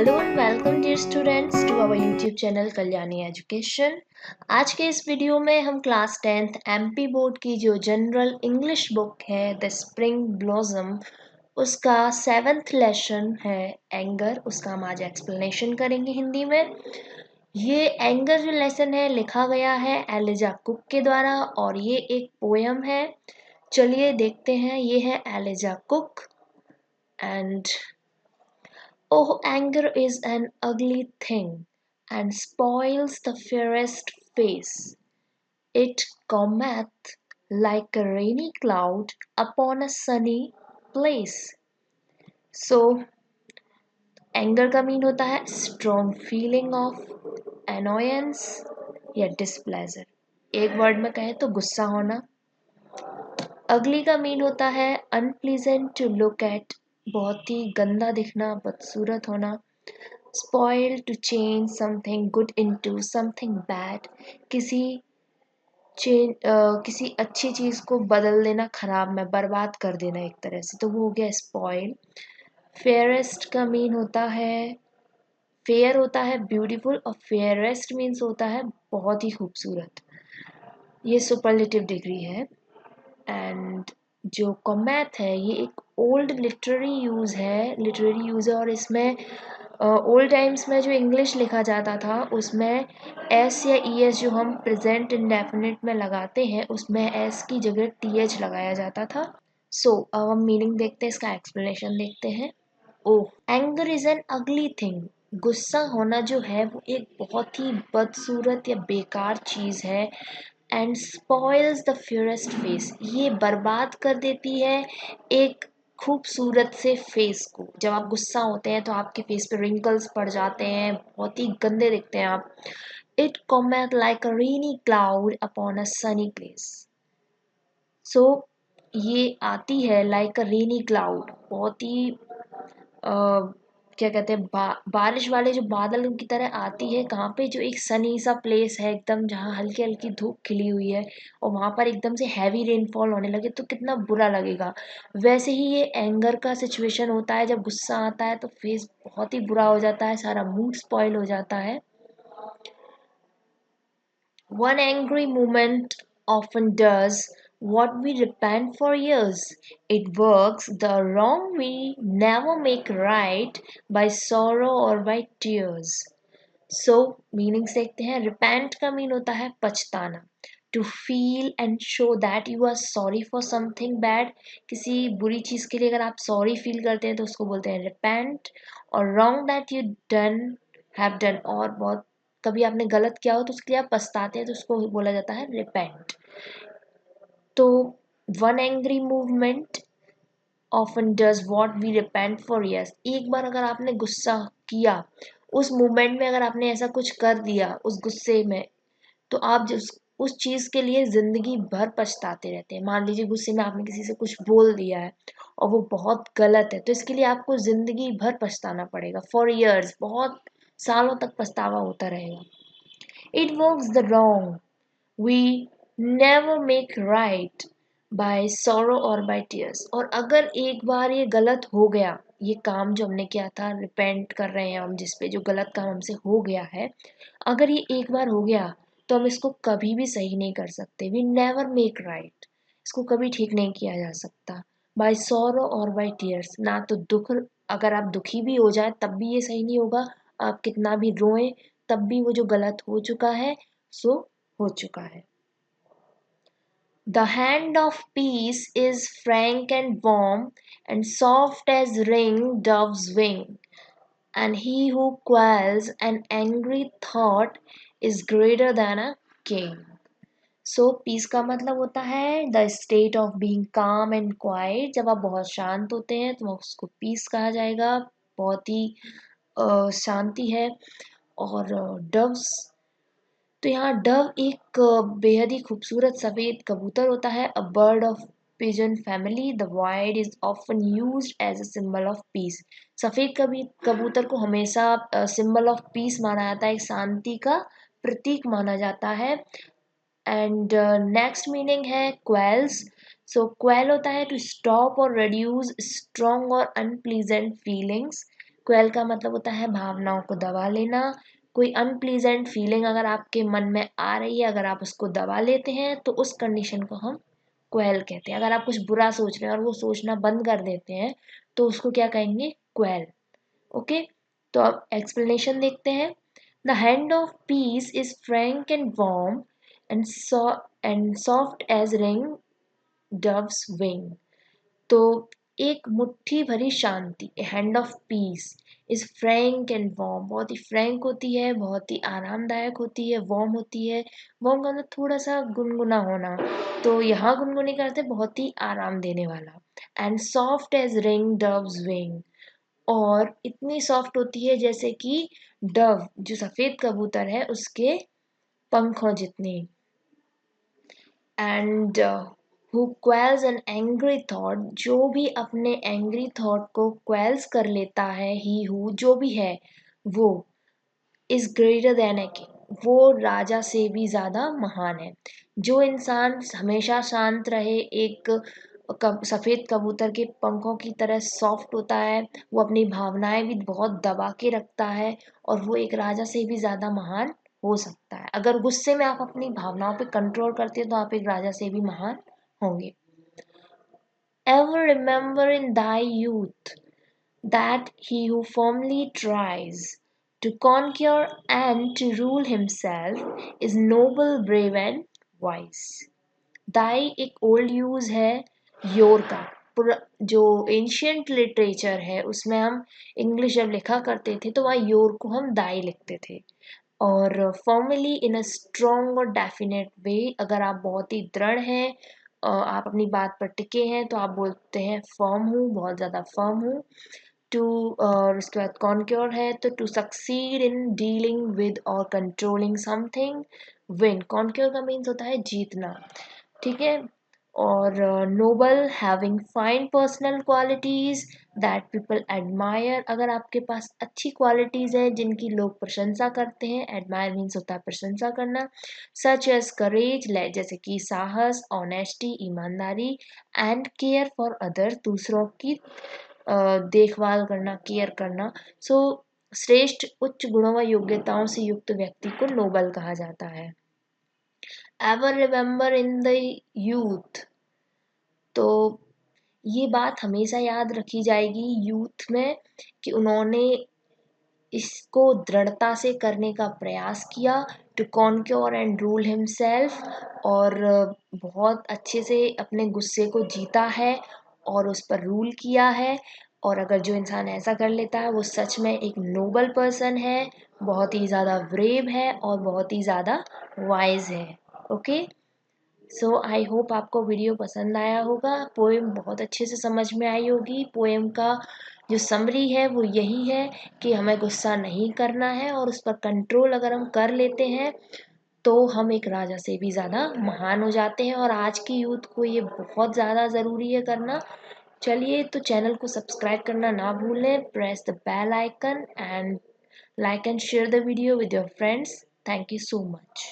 Hello and welcome dear students to our YouTube channel Kalyani education. आज के इस video में हम क्लास 10th एमपी बोर्ड की जो जनरल इंग्लिश बुक है द स्प्रिंग ब्लॉसम, उसका 7th लेसन है एंगर, उसका हम आज एक्सप्लेनेशन करेंगे हिंदी में। ये एंगर जो लेसन है लिखा गया है एलिजा कुक के द्वारा और ये एक पोयम है। चलिए देखते हैं, ये है Eliza Cook. And Oh, anger is an ugly thing and spoils the fairest face. It cometh like a rainy cloud upon a sunny place. So, anger का मीन होता है strong feeling of annoyance या displeasure। एक word में कहें तो गुस्सा होना। अगली का मीन होता है अनप्लीजेंट टू लुक एट, बहुत ही गंदा दिखना, बदसूरत होना। Spoil to change something good into something bad, किसी किसी अच्छी चीज को बदल देना, खराब में बर्बाद कर देना एक तरह से, तो वो हो गया स्पॉइल। फेयरेस्ट का मीन होता है, फेयर होता है ब्यूटीफुल और फेयरेस्ट मीन्स होता है बहुत ही खूबसूरत। ये सुपरलेटिव डिग्री है। एंड जो कॉमेथ है ये एक ओल्ड लिटरेरी यूज है और इसमें ओल्ड टाइम्स में जो इंग्लिश लिखा जाता था उसमें एस या ई एस जो हम प्रेजेंट इंडेफिनिट में लगाते हैं उसमें एस की जगह टी एच लगाया जाता था। सो अब हम मीनिंग देखते हैं, इसका एक्सप्लेनेशन देखते हैं। Oh, anger is an ugly thing. गुस्सा होना जो है वो एक बहुत ही बदसूरत या बेकार चीज़ है। And spoils the fairest face, ये बर्बाद कर देती है एक खूबसूरत से फेस को। जब आप गुस्सा होते हैं तो आपके फेस पे रिंकल्स पड़ जाते हैं, बहुत ही गंदे दिखते हैं आप। It comes like a rainy cloud upon a sunny place. So ये आती है लाइक अ रेनी क्लाउड, बहुत ही क्या कहते हैं बारिश वाले जो बादल की तरह आती है। कहाँ पे, जो एक सनी सा प्लेस है एकदम, जहाँ हल्की हल्की धूप खिली हुई है और वहाँ पर एकदम से हैवी रेनफॉल होने लगे तो कितना बुरा लगेगा। वैसे ही ये एंगर का सिचुएशन होता है, जब गुस्सा आता है तो फेस बहुत ही बुरा हो जाता है, सारा मूड स्पॉइल हो जाता है। One angry moment often does what we repent for years. It works the wrong we never make right by sorrow or by tears. So meanings देखते हैं। रिपेंट का मीन होता है पछताना, to feel and show that you are sorry for something bad. किसी बुरी चीज़ के लिए अगर आप सॉरी फील करते हैं तो उसको बोलते हैं रिपेंट। और wrong that you done have done, और बहुत कभी आपने गलत किया हो तो उसके लिए आप पछताते हैं तो उसको बोला जाता है रिपेंट। तो one angry movement often does what we repent for years। एक बार अगर आपने गुस्सा किया, उस मूवमेंट में अगर आपने ऐसा कुछ कर दिया उस गुस्से में, तो आप जिस उस चीज़ के लिए ज़िंदगी भर पछताते रहते हैं। मान लीजिए गुस्से में आपने किसी से कुछ बोल दिया है और वो बहुत गलत है, तो इसके लिए आपको ज़िंदगी भर पछताना पड़ेगा, फॉर ईयर्स, बहुत सालों तक पछतावा होता रहेगा। It works the wrong we never make right by sorrow और बाय tears। और अगर एक बार ये गलत हो गया, ये काम जो हमने किया था, रिपेंट कर रहे हैं हम जिस पे, जो गलत काम हमसे हो गया है, अगर ये एक बार हो गया तो हम इसको कभी भी सही नहीं कर सकते। वी नेवर मेक राइट, इसको कभी ठीक नहीं किया जा सकता। बाय sorrow और बाय tears, ना तो दुख, अगर आप दुखी भी हो जाए तब भी ये सही नहीं होगा। आप कितना भी रोएं तब भी वो जो गलत हो चुका है सो हो चुका है। The hand of peace is frank and warm, and soft as ring dove's wing. And he who quells an angry thought is greater than a king. So peace का मतलब होता है the state of being calm and quiet. जब आप बहुत शांत होते हैं तो उसको पीस कहा जाएगा, बहुत ही शांति है। और डव्स, तो यहाँ डव एक बेहद ही खूबसूरत सफ़ेद कबूतर होता है, a bird of pigeon family. The wide is often used as a symbol of peace. सफ़ेद कबूतर को हमेशा सिंबल ऑफ पीस माना जाता है, एक शांति का प्रतीक माना जाता है। एंड नेक्स्ट मीनिंग है क्वेल्स। सो क्वेल होता है टू स्टॉप और रिड्यूस स्ट्रॉन्ग और अनप्लीजेंट फीलिंग्स। क्वेल का मतलब होता है भावनाओं को दबा लेना। कोई अनप्लीजेंट फीलिंग अगर आपके मन में आ रही है, अगर आप उसको दबा लेते हैं तो उस कंडीशन को हम क्वेल कहते हैं। अगर आप कुछ बुरा सोच रहे हैं और वो सोचना बंद कर देते हैं तो उसको क्या कहेंगे? क्वेल। ओके, तो अब एक्सप्लेनेशन देखते हैं। The hand of peace is frank and warm and soft as ring doves wing. तो एक मुट्ठी भरी शांति, hand of peace is frank and warm, बहुत ही फ्रैंक होती है, बहुत ही आरामदायक होती है, वार्म होती है। वार्म का मतलब थोड़ा सा गुनगुना होना, तो यहाँ गुनगुनी करते बहुत ही आराम देने वाला। And soft as ring doves wing, और इतनी सॉफ्ट होती है जैसे कि डव जो सफेद कबूतर है उसके पंखों जितनी। And who क्वेल्स an angry thought, जो भी अपने एंग्री थॉट को क्वेल्स कर लेता है, ही हु जो भी है वो, is greater than a king, वो राजा से भी ज्यादा महान है। जो इंसान हमेशा शांत रहे, एक सफेद कबूतर के पंखों की तरह सॉफ्ट होता है, वो अपनी भावनाएं भी बहुत दबा के रखता है, और वो एक राजा से भी ज्यादा महान हो सकता है। अगर गुस्से में आप अपनी भावनाओं पे कंट्रोल करते हैं तो आप एक राजा से भी महान होंगे। Ever remember in thy youth that he who firmly tries to conquer and to rule himself is noble, brave and wise. दाई एक ओल्ड यूज है योर का। जो एंशियंट लिटरेचर है उसमें हम इंग्लिश जब लिखा करते थे तो वहाँ योर को हम दाई लिखते थे। और फॉर्मली इन अ स्ट्रॉन्ग और डेफिनेट वे, अगर आप बहुत ही दृढ़ हैं, आप अपनी बात पर टिके हैं, तो आप बोलते हैं फर्म हूँ, बहुत ज़्यादा फर्म हूँ। टू, और उसके बाद कॉन्क्योर है तो to succeed in dealing with और कंट्रोलिंग समथिंग। विन, कॉन्क्योर का मीन्स होता है जीतना, ठीक है। और noble, having fine personal qualities that people admire, अगर आपके पास अच्छी क्वालिटीज है जिनकी लोग प्रशंसा करते हैं, एडमायर मीन्स होता है प्रशंसा करना। सच एज करेज, जैसे कि साहस, ऑनेस्टी ईमानदारी, एंड केयर फॉर अदर, दूसरों की देखभाल करना, केयर करना। सो श्रेष्ठ उच्च गुणों व योग्यताओं से युक्त व्यक्ति को नोबल कहा जाता है। Ever remember in the youth, तो ये बात हमेशा याद रखी जाएगी यूथ में कि उन्होंने इसको दृढ़ता से करने का प्रयास किया, to conquer and rule himself, और बहुत अच्छे से अपने गुस्से को जीता है और उस पर रूल किया है। और अगर जो इंसान ऐसा कर लेता है वो सच में एक नोबल पर्सन है, बहुत ही ज़्यादा ब्रेव है और बहुत ही ज़्यादा वाइज है। ओके, सो आई होप आपको वीडियो पसंद आया होगा। पोएम बहुत अच्छे से समझ में आई होगी। पोएम का जो समरी है वो यही है कि हमें गुस्सा नहीं करना है, और उस पर कंट्रोल अगर हम कर लेते हैं तो हम एक राजा से भी ज़्यादा महान हो जाते हैं, और आज की यूथ को ये बहुत ज़्यादा ज़रूरी है करना। चलिए, तो चैनल को सब्सक्राइब करना ना भूलें, press the bell icon and like and share the video with your friends. Thank you so much.